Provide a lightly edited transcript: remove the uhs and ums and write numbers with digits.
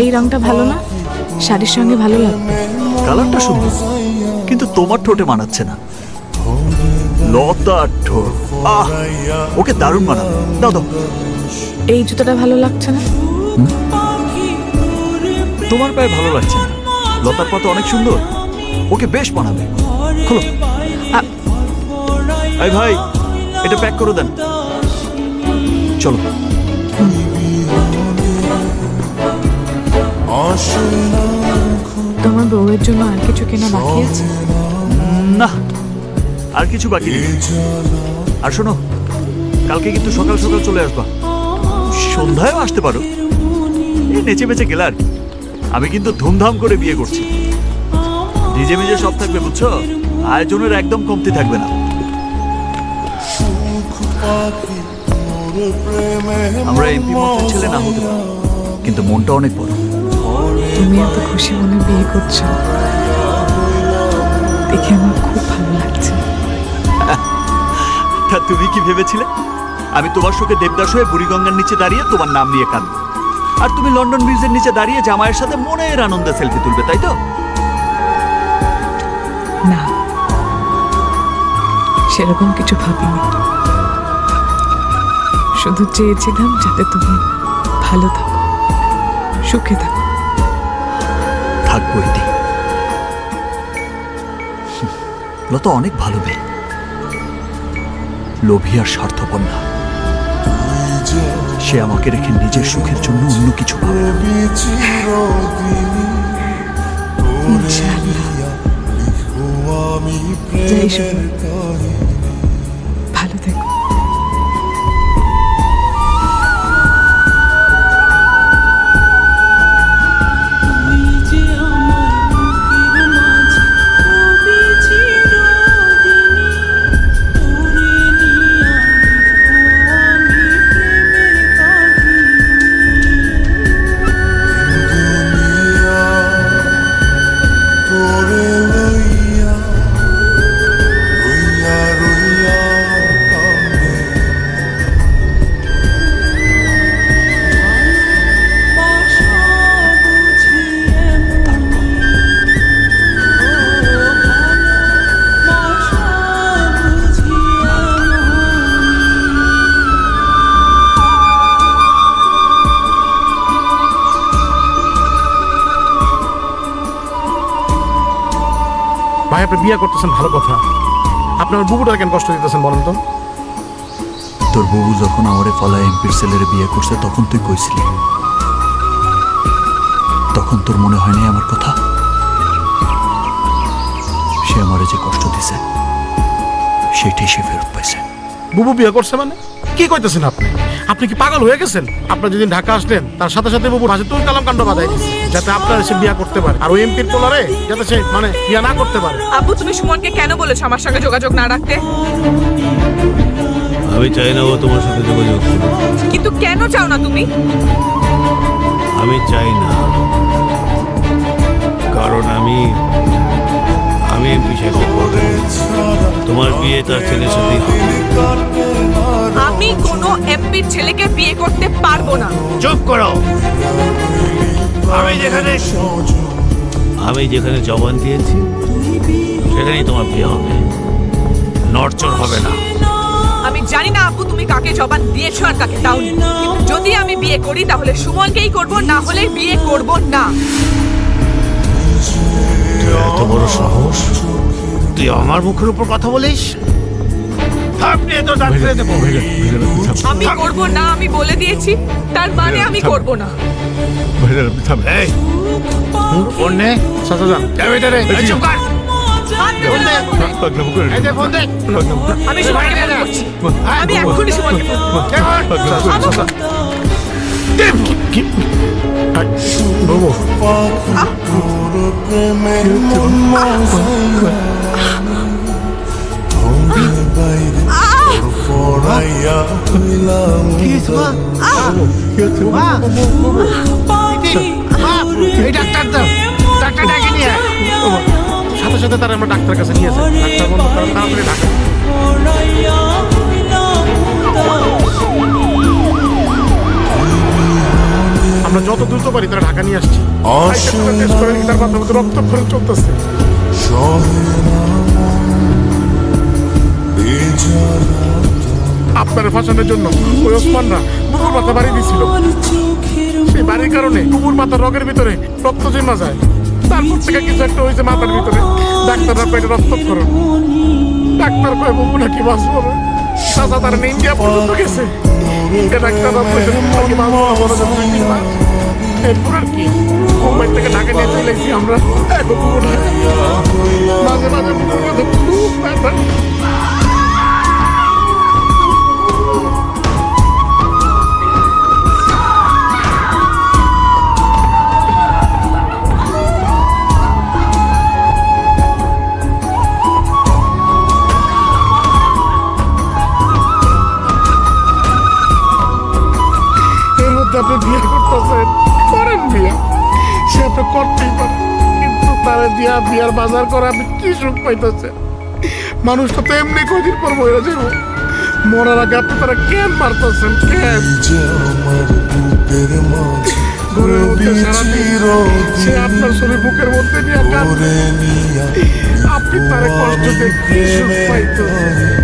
এই রংটা ভালো না? শাড়ির সঙ্গে ভালো লাগবে। কালারটা সুন্দর, কিন্তু তোমার ঠোঁটে মানাচ্ছে না। লতার ঠোঁট, ওকে দারুণ মানাবে। দাও দাও। এই জুতোটা ভালো লাগছে না? তোমার পায়ে ভালো লাগছে না, লতার পা তো অনেক সুন্দর, ওকে বেশ মানাবে। খোলো। এই ভাই, এটা প্যাক করে দেন। চলো। তোমার বউয়ের জন্য আর কিছু কেনা বাকি আছে? না, আর কিছু বাকি নেই। আর শোনো, কালকে কিন্তু সকাল সকাল চলে আসবা, সন্ধ্যায়ও আসতে পারো। এই নেচে বেঁচে গেলে আর কি। আমি কিন্তু ধুমধাম করে বিয়ে করছি, নিজে নিজে সব থাকবে, বুঝছো? আয়োজনের একদম কমতি থাকবে না। আমরা এমপি মন্ত্রীর ছেলে না হতে পারি, কিন্তু মনটা অনেক বড়। তুমি এত খুশি মনে বিয়ে করছো দেখে আমার খুব ভালো লাগছে। তা তুমি কি ভেবেছিলে আমি তোমার শোকে দেবদাস হয়ে বুড়িগঙ্গার নিচে দাঁড়িয়ে তোমার নাম নিয়ে কাঁদবো, আর তুমি লন্ডন ব্রিজের নিচে দাঁড়িয়ে জামাইয়ের সাথে মনের আনন্দে সেলফি তুলবে, তাই তো? না, সেরকম কিছু ভাবিনি। শুধু চেয়েছিলাম যাতে তুমি ভালো থাকো, সুখে থাকো। থাকবো এটি। লতা অনেক ভালো মেয়ে, লোভী আর স্বার্থপর না। সে আমাকে রেখে নিজের সুখের জন্য অন্য কিছু ভাবে না। ভালো থেকো। আপনি বিয়ে করতেছেন ভালো কথা, আপনার বুবুটা কেন কষ্ট দিতেছেন বলেন তো? তোর বুবু যখন আমারে ফলা এমপির ছেলের বিয়ে করছে তখন তুই কইছিলি, তখন তোর মনে হয় নাই আমার কথা? সে আমারে যে কষ্ট দিছে সেটাই সে ফেরত পাইছে। বুবু বিয়ে করছে মানে কি কইতেছেন আপনি? আপনি কি পাগল হয়ে গেছেন? আপনার যেদিন ঢাকা আসলেন তার সাথে সাথে বুবুর হাসি তুল কালাম কাণ্ড বাঁধাই দিচ্ছে যাতে আপনার সে বিয়ে করতে পারে, আর ওই এমপির পোলারে যাতে সে মানে বিয়ে না করতে পারে। আব্বু, তুমি সুমনকে কেন বলেছো আমার সঙ্গে যোগাযোগ না রাখতে? আমি চাই না ও তোমার সাথে যোগাযোগ করুক। কিন্তু কেন চাও না তুমি? আমি চাই না, কারণ আমি এমপি সাহেবকে বলবো তোমার বিয়ে তার ছেলের সাথেই হবে। আমি কোনো এমপির ছেলেকে বিয়ে করতে পারবো না। চুপ করো। আমি যেখানে জবান দিয়েছি সেখানেই তোমার বিয়ে হবে, নড়চড় হবে না। আমি জানি না আব্বু তুমি কাকে জবান দিয়েছো আর কাকে দাওনি, কিন্তু যদি আমি বিয়ে করি তাহলে সুমনকেই করব, না হলে বিয়ে করব না। এত বড় সাহস, তুই আমার মুখের উপর কথা বলিস? আমি করব না, আমি বলে দিয়েছি, তার মানে আমি করব না। আমি সুমনকে ফোন করছি, আমি এক্ষুনি সুমনকে ফোন করছি। সাথে সাথে তারা আমরা ডাক্তার কাছে নিয়ে যাই, ডাক্তার বলল তাড়াতাড়ি ঢাকা। আমরা যত দ্রুত পারি তারা ঢাকা নিয়ে আসছি। টেস্ট করে তার মাথার মধ্যে রক্তক্ষরণ চলতেছে। আপনার ফাঁসানোর জন্য ওই ওসমানরা বুবুর মাথা বাড়ি দিছিল। সেই বাড়ির কারণে বুবুর মাথার রগের ভিতরে রক্ত জমা যায়। তারপর থেকে কিছু একটা হয়েছে মাথার ভিতরে। ডাক্তাররা পেটে রক্তক্ষরণ। ডাক্তার কয় বুবু নাকি বাঁচবো না। চাচা তার ইন্ডিয়া পর্যন্ত গেছে। ইন্ডিয়া ডাক্তাররা বলেছে নাকি বাঁচবো না, বড় জন্য 2-3 মাস। এরপর আর কি মুম্বাই থেকে ঢাকা নিয়ে চলে এসেছি আমরা। এখন বুবু না, মাঝে মাঝে বুবুর মধ্যে খুব ব্যথা। আপনি বিয়ে করতেছেন, করেন বিয়ে, সে আপনি করতেই পারেন, কিন্তু তারা দিয়া বিয়ার বাজার করে আপনি কি সুখ পাইতেছেন? মানুষটা তো এমনি কদিন পর মরে যাব। মরার আগে আপনি তারা কেন মারতেছেন? কেন ঘরের মধ্যে সারাদিন সে আপনার শরীর বুকের মধ্যে নিয়ে কাঁদবে, আপনি তারা কষ্ট দিয়ে কি সুখ পাইতেছেন?